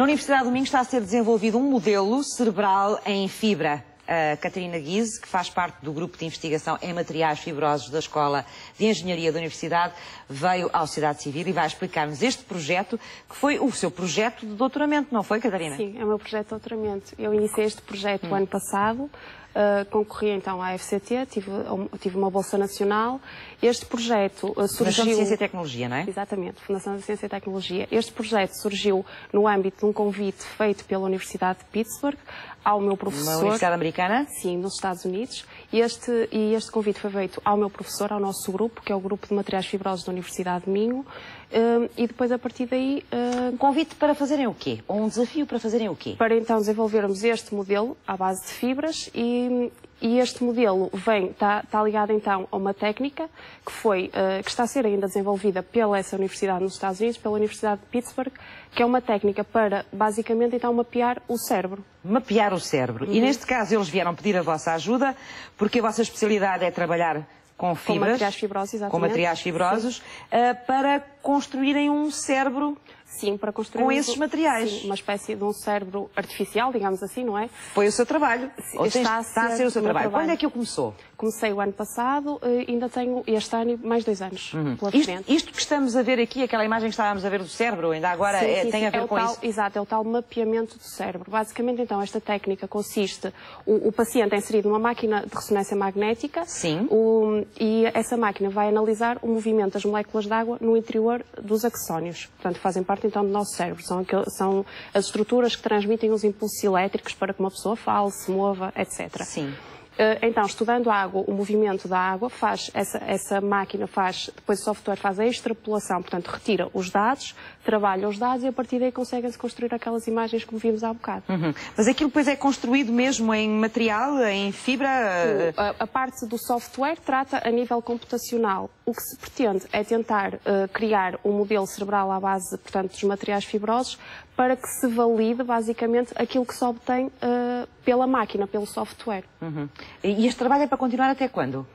Na Universidade do Minho está a ser desenvolvido um modelo cerebral em fibra. A Catarina Guise, que faz parte do grupo de investigação em materiais fibrosos da Escola de Engenharia da Universidade, veio à sociedade civil e vai explicar-nos este projeto, que foi o seu projeto de doutoramento, não foi, Catarina? Sim, é o meu projeto de doutoramento. Eu iniciei este projeto o ano passado, concorri então à FCT, tive uma bolsa nacional. Este projeto surgiu... Fundação de Ciência e Tecnologia, não é? Exatamente, Fundação de Ciência e Tecnologia. Este projeto surgiu no âmbito de um convite feito pela Universidade de Pittsburgh ao meu professor... Uma universidade americana? Sim, nos Estados Unidos. E este convite foi feito ao meu professor, ao nosso grupo, que é o Grupo de Materiais Fibrosos da Universidade de Minho. E depois, a partir daí... Um convite para fazerem o quê? Ou um desafio para fazerem o quê? Para então desenvolvermos este modelo à base de fibras e este modelo está ligado então a uma técnica que está a ser ainda desenvolvida pela essa universidade nos Estados Unidos, pela Universidade de Pittsburgh, que é uma técnica para, basicamente, então mapear o cérebro. Mapear o cérebro. E neste caso eles vieram pedir a vossa ajuda, porque a vossa especialidade é trabalhar com fibras, com materiais fibrosos, exatamente. Com materiais fibrosos, para construírem um cérebro. Sim, para construir com esses materiais. Sim, uma espécie de um cérebro artificial, digamos assim, não é? Foi o seu trabalho. Está a ser o seu trabalho. Quando é que o começou? Comecei o ano passado, ainda tenho este ano mais 2 anos pela frente. Isto que estamos a ver aqui, aquela imagem que estávamos a ver do cérebro, ainda agora tem a ver com isso? Exato, é o tal mapeamento do cérebro. Basicamente, então, esta técnica consiste... O paciente é inserido numa máquina de ressonância magnética. Sim. E essa máquina vai analisar o movimento das moléculas de água no interior dos axónios. Portanto, fazem parte então do nosso cérebro. São as estruturas que transmitem os impulsos elétricos para que uma pessoa fale, se mova, etc. Sim. Então, estudando a água, o movimento da água, essa máquina depois o software faz a extrapolação, portanto, retira os dados, trabalha os dados e a partir daí conseguem-se construir aquelas imagens que vimos há bocado. Mas aquilo depois é construído mesmo em material, em fibra? A parte do software trata a nível computacional. O que se pretende é tentar criar um modelo cerebral à base, portanto, dos materiais fibrosos, para que se valide, basicamente, aquilo que se obtém pela máquina, pelo software. E este trabalho é para continuar até quando?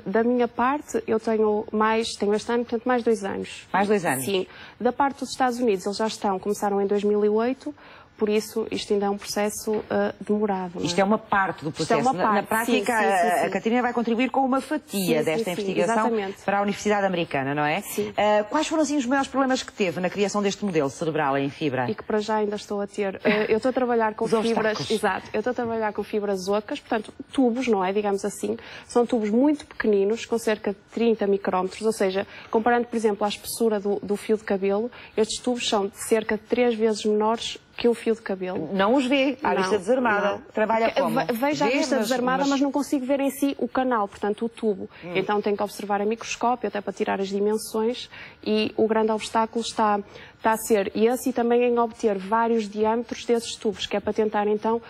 Da minha parte, eu tenho este ano, portanto, mais 2 anos. Mais 2 anos? Sim. Da parte dos Estados Unidos, eles já começaram em 2008, por isso isto ainda é um processo demorado. Isto é uma parte do processo. Isto é uma parte. Na prática, sim. a Catarina vai contribuir com uma fatia desta investigação para a Universidade Americana, não é? Sim. Quais foram assim, os maiores problemas que teve na criação deste modelo cerebral em fibra? E que para já ainda estou a ter. Eu estou a trabalhar com fibras. Exato. Eu estou a trabalhar com fibras ocas, portanto, tubos, não é? Digamos assim. São tubos muito pequeninos, com cerca de 30 micrômetros, ou seja, comparando, por exemplo, à espessura do fio de cabelo, estes tubos são de cerca de 3 vezes menores que o fio de cabelo. Não os vê à vista desarmada. Não. Trabalha como? Vejo à vista desarmada, mas não consigo ver em si o canal, portanto o tubo. Então tenho que observar a microscópio até para tirar as dimensões e o grande obstáculo está a ser esse e também em obter vários diâmetros desses tubos, que é para tentar então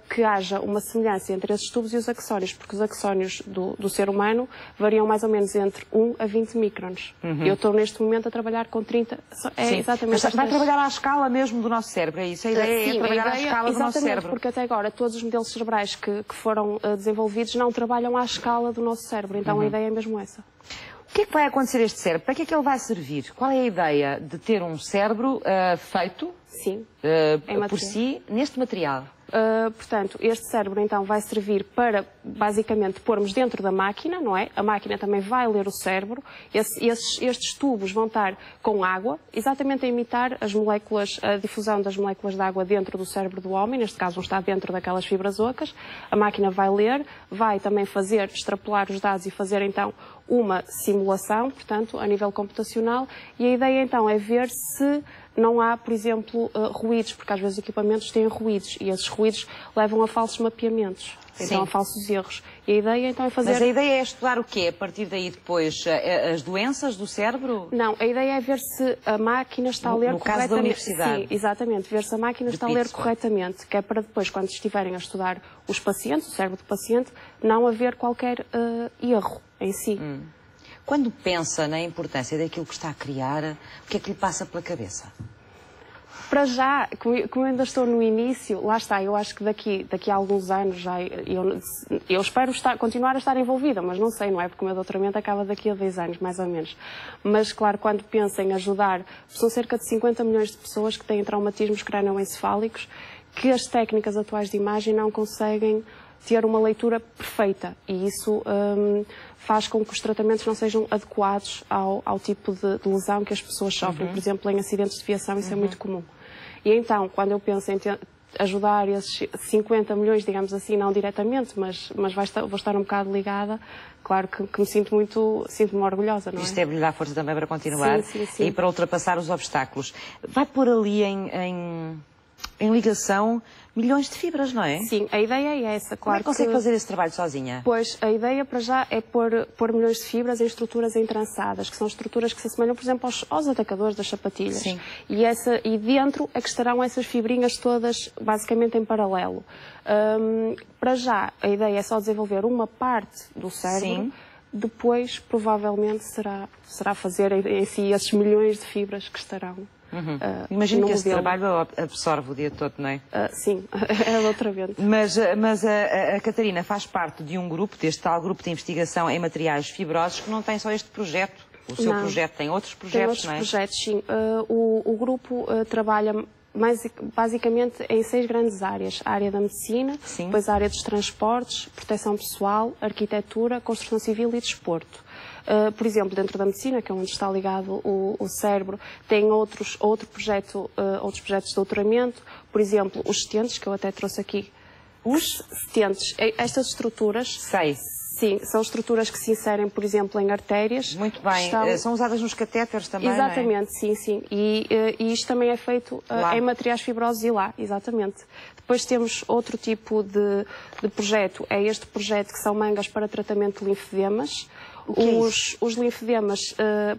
que haja uma semelhança entre esses tubos e os axónios, porque os axónios do ser humano variam mais ou menos entre 1 a 20 microns. Eu estou neste momento a trabalhar com 30. Exatamente. Mas vai trabalhar à escala mesmo do nosso cérebro, é isso? A ideia é trabalhar à escala do nosso cérebro. Porque até agora todos os modelos cerebrais que foram desenvolvidos não trabalham à escala do nosso cérebro, então a ideia é mesmo essa. O que é que vai acontecer a este cérebro? Para que é que ele vai servir? Qual é a ideia de ter um cérebro feito por si neste material? Portanto, este cérebro então vai servir para basicamente pormos dentro da máquina, não é? A máquina também vai ler o cérebro. Estes tubos vão estar com água, exatamente a imitar as moléculas, a difusão das moléculas de água dentro do cérebro do homem, neste caso vão estar dentro daquelas fibras ocas. A máquina vai ler, vai também extrapolar os dados e fazer então uma simulação, portanto, a nível computacional, e a ideia então é ver se não há, por exemplo, ruídos, porque às vezes os equipamentos têm ruídos e esses ruídos levam a falsos mapeamentos, então a falsos erros. E a ideia então é fazer... Mas a ideia é estudar o quê? A partir daí depois as doenças do cérebro? Não, a ideia é ver se a máquina está a ler corretamente. No caso da universidade? Sim, exatamente, ver se a máquina está a ler corretamente, que é para depois, quando estiverem a estudar os pacientes, o cérebro do paciente, não haver qualquer erro em si. Quando pensa na importância daquilo que está a criar, o que é que lhe passa pela cabeça? Para já, como eu ainda estou no início, lá está, eu acho que daqui a alguns anos já, eu espero continuar a estar envolvida, mas não sei, não é? Porque o meu doutoramento acaba daqui a 10 anos, mais ou menos. Mas, claro, quando penso em ajudar, são cerca de 50 milhões de pessoas que têm traumatismos crânioencefálicos, que as técnicas atuais de imagem não conseguem ter uma leitura perfeita, e isso faz com que os tratamentos não sejam adequados ao tipo de lesão que as pessoas sofrem. Por exemplo, em acidentes de viação isso é muito comum. E então, quando eu penso em ajudar esses 50 milhões, digamos assim, não diretamente, mas vou estar um bocado ligada, claro que me sinto-me orgulhosa, não é? Isto lhe dá força também para continuar sim. E para ultrapassar os obstáculos. Vai pôr ali em ligação milhões de fibras, não é? Sim, a ideia é essa, claro. Como é que consegue fazer esse trabalho sozinha? Pois, a ideia para já é pôr milhões de fibras em estruturas entrançadas, que são estruturas que se assemelham, por exemplo, aos atacadores das sapatilhas. Sim. E dentro é que estarão essas fibrinhas todas, basicamente em paralelo. Para já, a ideia é só desenvolver uma parte do cérebro. Sim. Depois, provavelmente, será fazer em si esses milhões de fibras que estarão. Imagino que esse trabalho absorve o dia todo, não é? Sim, é doutoramento. Mas a Catarina faz parte de um grupo, deste tal grupo de investigação em materiais fibrosos, que não tem só este projeto. O seu projeto tem outros projetos, não é? Tem outros projetos, sim. O grupo trabalha basicamente em 6 grandes áreas. A área da medicina, depois a área dos transportes, proteção pessoal, arquitetura, construção civil e desporto. Por exemplo, dentro da medicina, que é onde está ligado o cérebro, tem outros projetos de doutoramento, por exemplo, os stents, que eu até trouxe aqui. Os stents, estas estruturas... Sei. Sim, são estruturas que se inserem, por exemplo, em artérias. Muito bem. São usadas nos catéteres também, exatamente, não é? sim. E isto também é feito em materiais fibrosos e lá, exatamente. Depois temos outro tipo de projeto, é este projeto que são mangas para tratamento de linfodemas. Os linfodemas,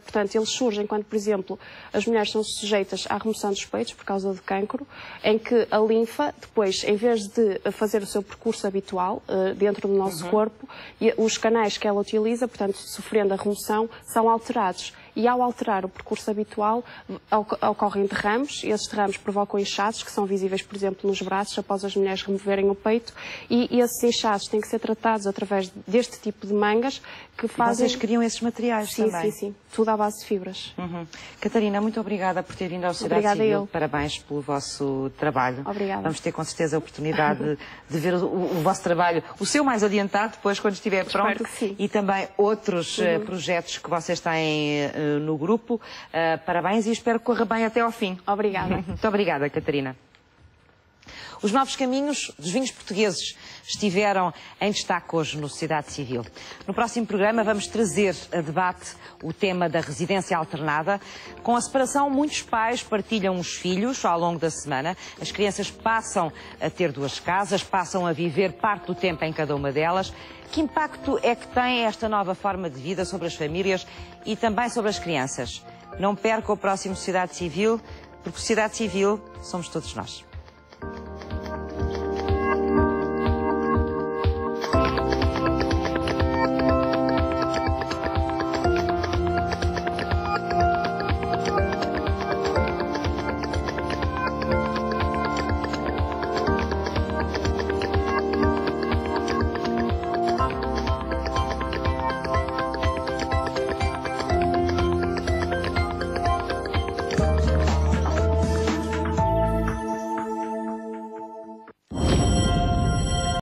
portanto, eles surgem quando, por exemplo, as mulheres são sujeitas à remoção dos peitos por causa de cancro, em que a linfa, depois, em vez de fazer o seu percurso habitual dentro do nosso corpo, os canais que ela utiliza, portanto, sofrendo a remoção, são alterados. E ao alterar o percurso habitual, ocorrem derrames, e esses derrames provocam inchaços, que são visíveis, por exemplo, nos braços, após as mulheres removerem o peito, e esses inchaços têm que ser tratados através deste tipo de mangas, que fazem... Vocês criam esses materiais também? Sim. Tudo à base de fibras. Catarina, muito obrigada por ter vindo ao Sociedade Civil. Parabéns pelo vosso trabalho. Obrigada. Vamos ter, com certeza, a oportunidade de ver o vosso trabalho, o seu mais adiantado, depois, quando estiver pronto, e também outros projetos que vocês têm no grupo. Parabéns e espero que corra bem até ao fim. Obrigada. Muito obrigada, Catarina. Os novos caminhos dos vinhos portugueses estiveram em destaque hoje no Sociedade Civil. No próximo programa vamos trazer a debate o tema da residência alternada. Com a separação, muitos pais partilham os filhos ao longo da semana. As crianças passam a ter 2 casas, passam a viver parte do tempo em cada uma delas. Que impacto é que tem esta nova forma de vida sobre as famílias e também sobre as crianças? Não perca o próximo Sociedade Civil, porque Sociedade Civil somos todos nós.